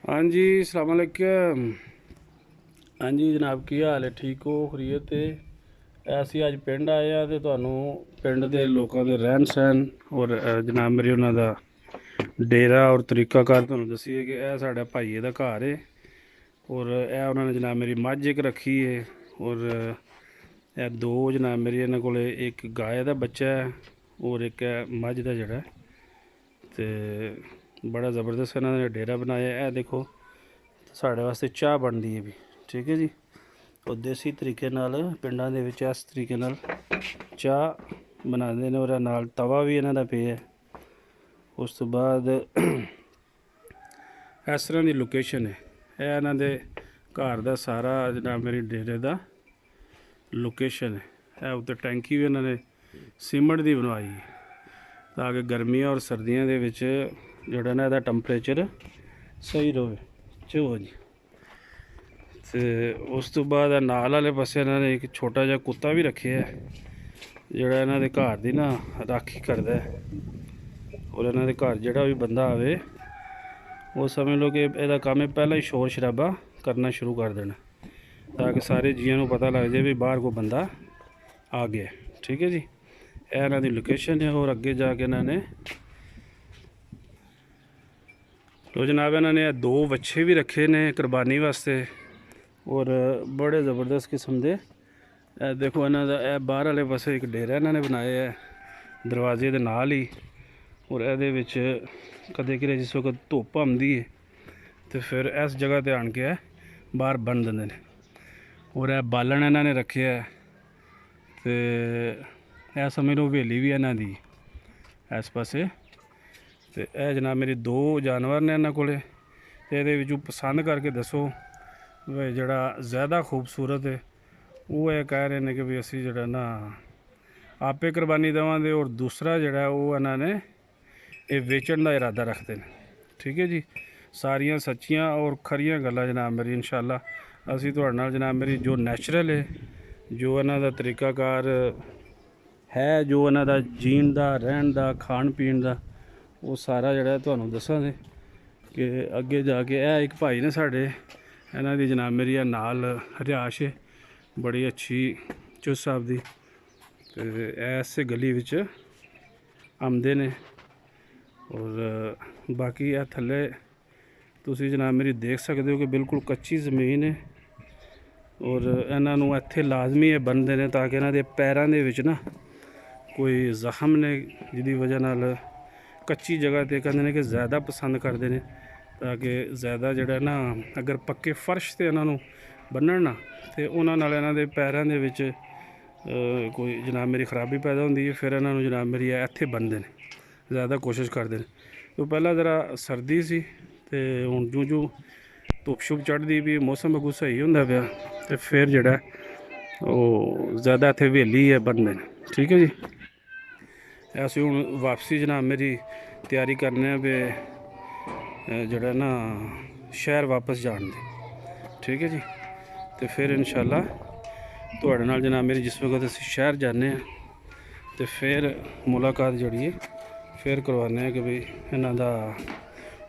हाँ जी, अस्सलाम वालेकुम। हाँ जी जनाब, की हाल है? ठीक हो? खरीत है? ਅਸੀਂ ਅੱਜ ਪਿੰਡ ਆਏ ਆ ਤੇ ਤੁਹਾਨੂੰ ਪਿੰਡ ਦੇ ਲੋਕਾਂ ਦੇ ਰਹਿਣ ਸਹਿਣ ਔਰ ਜਨਾਬ ਮੇਰੀ ਉਹਨਾਂ ਦਾ ਡੇਰਾ ਔਰ ਤਰੀਕਾਕਾਰ ਤੁਹਾਨੂੰ ਦੱਸੀਏ ਕਿ ਇਹ ਸਾਡਾ ਭਾਈਏ ਦਾ ਘਰ ਹੈ ਔਰ ਇਹ ਉਹਨਾਂ ਨੇ ਜਨਾਬ ਮੇਰੀ ਮੱਝ ਇੱਕ ਰੱਖੀ ਹੈ ਔਰ ਇਹ ਦੋ ਜਨਾਬ ਮੇਰੀ ਇਹਨਾਂ ਕੋਲ ਇੱਕ ਗਾय ਦਾ ਬੱਚਾ ਹੈ ਔਰ ਇੱਕ ਮੱਝ ਦਾ ਜਿਹੜਾ ਤੇ ਬੜਾ ਜ਼ਬਰਦਸਤ ਇਹਨਾਂ ਨੇ ਡੇਰਾ ਬਣਾਇਆ। ਇਹ ਦੇਖੋ ਸਾਡੇ ਵਾਸਤੇ ਚਾਹ ਬਣਦੀ ਹੈ ਵੀ, ਠੀਕ ਹੈ ਜੀ। ਉਹ ਦੇਸੀ ਤਰੀਕੇ ਨਾਲ ਪਿੰਡਾਂ ਦੇ ਵਿੱਚ ਇਸ ਤਰੀਕੇ ਨਾਲ ਚਾਹ ਬਣਾਉਂਦੇ ਨੇ ਔਰ ਨਾਲ ਤਵਾ ਵੀ ਇਹਨਾਂ ਦਾ ਪਿਆ। ਉਸ ਤੋਂ ਬਾਅਦ ਇਸ ਤਰ੍ਹਾਂ ਦੀ ਲੋਕੇਸ਼ਨ ਹੈ। ਇਹ ਇਹਨਾਂ ਦੇ ਘਰ ਦਾ ਸਾਰਾ ਜਨਾਬ ਮੇਰੀ ਡੇਰੇ ਦਾ ਲੋਕੇਸ਼ਨ ਹੈ। ਇਹ ਉੱਤੇ ਟੈਂਕੀ ਵੀ ਇਹਨਾਂ ਨੇ ਸੀਮੈਂਟ ਦੀ ਬਣਵਾਈ ਹੈ ਤਾਂ ਕਿ ਗਰਮੀਆਂ ਔਰ ਸਰਦੀਆਂ ਦੇ ਵਿੱਚ ਜਿਹੜਾ ਨਾ ਇਹਦਾ ਟੈਂਪਰੇਚਰ ਸਹੀ ਰਹੇ। ਚਲੋ ਜੀ, ਤੇ ਉਸ ਤੋਂ ਬਾਅਦ ਨਾਲ ਵਾਲੇ ਪਾਸੇ ਇਹਨਾਂ ਨੇ ਇੱਕ ਛੋਟਾ ਜਿਹਾ ਕੁੱਤਾ ਵੀ ਰੱਖਿਆ ਜਿਹੜਾ ਇਹਨਾਂ ਦੇ ਘਰ ਦੀ ਨਾ ਰਾਖੀ ਕਰਦਾ ਔਰ ਇਹਨਾਂ ਦੇ ਘਰ ਜਿਹੜਾ ਵੀ ਬੰਦਾ ਆਵੇ ਉਹ ਸਮਝ ਲਓ ਕਿ ਇਹਦਾ ਕੰਮ ਹੈ ਪਹਿਲਾਂ ਹੀ ਸ਼ੋਰ ਸ਼ਰਾਬਾ ਕਰਨਾ ਸ਼ੁਰੂ ਕਰ ਦੇਣਾ ਤਾਂ ਕਿ ਸਾਰੇ ਜੀਆਂ ਨੂੰ ਪਤਾ ਲੱਗ ਜਾਏ ਵੀ ਬਾਹਰ ਕੋਈ ਬੰਦਾ ਆ ਗਿਆ, ਠੀਕ ਹੈ ਜੀ। ਇਹ ਇਹਨਾਂ ਦੀ ਲੋਕੇਸ਼ਨ ਹੈ ਔਰ ਅੱਗੇ ਜਾ ਕੇ ਇਹਨਾਂ ਨੇ ਲੋ ਜਨਾਬ ਇਹਨਾਂ ਨੇ ਦੋ ਵੱਛੇ ਵੀ ਰੱਖੇ ਨੇ ਕੁਰਬਾਨੀ ਵਾਸਤੇ ਔਰ बड़े ज़बरदस्त किस्म के देखो इन्हों का यह बाहर वाले पासे एक डेरा इन्होंने बनाया है दरवाजे के नाल ही और ये कदे कि जिस वक्त धुप आती है तो फिर इस जगह पर आन के बाहर बन देंगे ने और यह बालन इन्होंने रखे है तो यह समझ लो हवेली भी इन्हों की इस पासे। तो यह जनाब मेरी दो जानवर ने इन्होंने कोले ये पसंद करके दसो वे जड़ा ज़्यादा खूबसूरत है वो ये कह रहे हैं कि भी असी जड़ा ना आपे कुर्बानी देवांगे और दूसरा जड़ा वो इन्होंने ये वेचण का इरादा रखते हैं, ठीक है जी। सारियां सच्चियां और खरियां गल्लां जनाब मेरी इंशाअल्लाह असी तुहाडे नाल जनाब मेरी जो नैचुरल है जो इन्हों का तरीकाकार है जो इन्हों का जीण का रहन का खाण पीण का वो सारा जड़ा तुहानूं दसांगे कि अगे जाके यह एक भाई ने साडे इन्हों की जनाब मेरी नाल रिहाश है बड़ी अच्छी चुस साहब की तो इस गली विच आमदे ने और बाकी यह थले तुसी जनाब मेरी देख सकते हो कि बिल्कुल कच्ची ज़मीन है और इन्हों इत्थे लाजमी है बनते हैं ताकि इन्हों के पैरों के विच ना कोई जख्म ने जिहदी वजह नाल कच्ची जगह ते कहते हैं कि ज़्यादा पसंद करते हैं ताकि ज़्यादा जड़ा ना अगर पक्के फर्श से इन्हों बन्नण ना तो उन्होंने इन्हों के पैरों के कोई जनाब मेरी खराबी पैदा होती है फिर इन्हों जनाब मेरी इत्थे बनते हैं ज़्यादा कोशिश करते हैं। तो पहला ज़रा सर्दी सी तो हुण जूं जूं धुप शुप चढ़ती भी मौसम अगू सही होंदा पिया तो फिर जड़ा ज़्यादा इत्थे हवेली है बनते हैं, ठीक है जी। असीं हुण वापसी जनाब मेरी तैयारी करने पे जड़ा ना शहर वापस जान दे, ठीक है जी। तो फिर इंशाअल्लाह तुहाडे नाल जनाब मेरी जिस वक्त असीं शहर जाने तो फिर मुलाकात जड़ी है फिर करवाने कि भाई इन्हां दा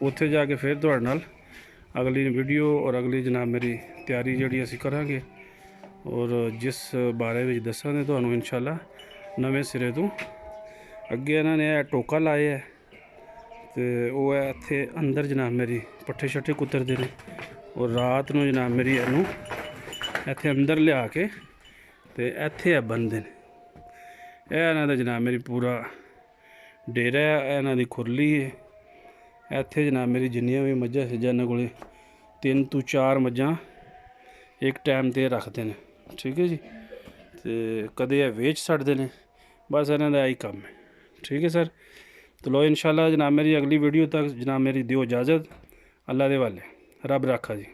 उत्थे जाके फिर तुहाडे नाल अगली वीडियो और अगली जनाब मेरी तैयारी जड़ी असीं करांगे और जिस बारे में दसांगे तुहानूं इंशाअल्लाह नवें सिरे तो अगे इन्हां ने टोका लाया है तो वह है इत्थे अंदर जनाब मेरी पट्ठे शट्ठे कुतरते हैं और रात को जनाब मेरी इनू इत्थे अंदर लिया के तो इत्थे बनते हैं। यह इन्हों का जनाब मेरी पूरा डेरा है इन्हों की खुरली है इत्थे जनाब मेरी जिन्नियां भी मझां शज्जां इन्हों कोल 3 तो 4 मझां एक टाइम ते रखते हैं, ठीक है जी। तो कदे वेच छड्डदे ने बस इन्हों का यही काम है, ठीक है सर। तो लो इंशाअल्लाह जनाब मेरी अगली वीडियो तक जनाब मेरी दियो इजाज़त। अल्लाह दे वाले रब राखा जी।